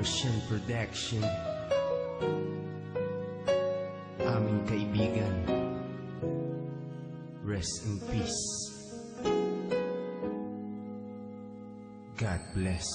Ocean Production. Aming kaibigan, rest in peace. God bless.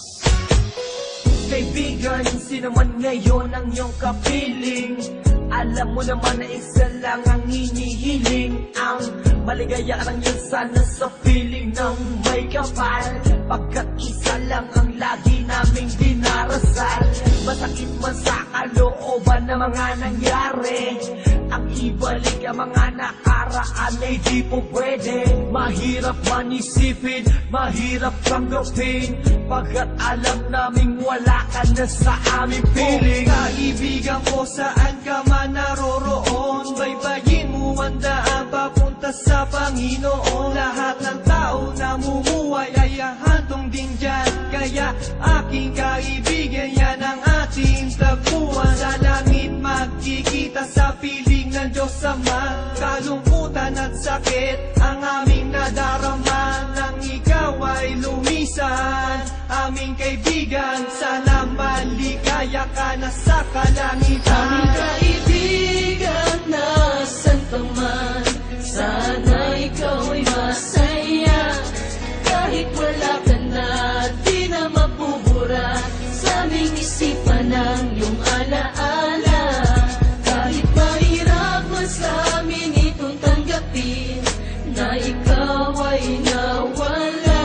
Kaibigan, sino man ngayon ang iyong kapiling? Alam mo naman na isa lang ang hinihiling. Ang maligaya lang yan sana sa feeling ng may kapal, pagkat isa lang ang lagi naming dinarasal. Masakit man sa kalooban na mga nangyari, ang ibalik ang mga nakaraan ay di po pwede. Mahirap man isipin, mahirap tanggapin, pagkat alam naming wala ka na sa aming piling. Kaibigan ko, saan ka man naroroon, baybayin mo ang daan papunta sa Panginoon. Lahat ng tao na mumuhay ay hantong din dyan, kaya aking kaibigan, yan ang ating tagpuan. Sa langit magkikita sa piling ng Diyos Ama, kalungkutan at sakit ang aming nadarama. Nang ikaw ay lumisan, aming kaibigan, sana maligaya ka na sa kalangitan. Aming kaibigan, nasan ka man, sana ikaw ay masaya. Kahit wala ka na, di na mapubura sa aming isipan ang iyong alaala. Kahit mahirap man sa amin itong tanggapin na ikaw ay nawala,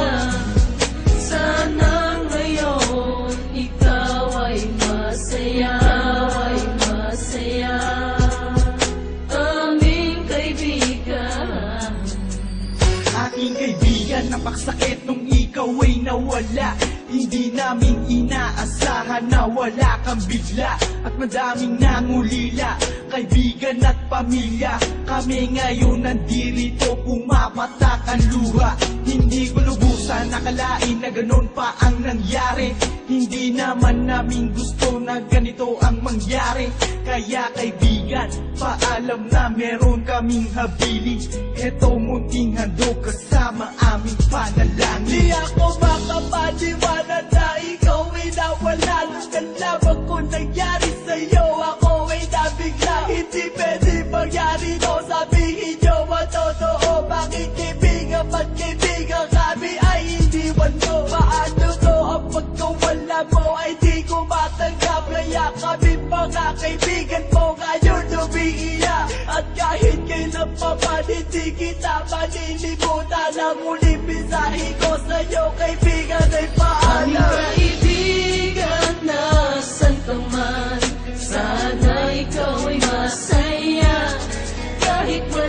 sana ngayon ikaw ay masaya, ay masaya. Aming kaibigan, Aking kaibigan, napakasakit nung ikaw ay nawala. Hindi namin inaasahan na wala kang bigla, at madaming nangulila, kaibigan at pamilya. Kami ngayon nandirito, pumapatak ang luha. Hindi ko lubusan nakalain na ganon pa ang nangyari. Hindi naman namin gusto na ganito ang mangyari. Kaya kaibigan, paalam na meron kaming habili. Eto munting handog kasama aming panalangin. Di ako makapaniwala na ikaw ay nawala. Nung nalaman ko nangyari sa'yo, ako ay nabigla. Hindi pwede mangyari to, sabihin nyo ang totoo. Bakit kaibigan, ba't kaibigan kami ay iniwan mo? Paano to ang pagkawala mo ay di ko matanggap? Kaya kami mga kaibigan mo ngayon umiiyak, at kahit kailan pa man hindi kita malilimutan. Ang muling mensahe ko sa'yo kaibigan ay aming paalam. kaibigan, nasan ka man, sana ikaw ay masaya. Kahit wala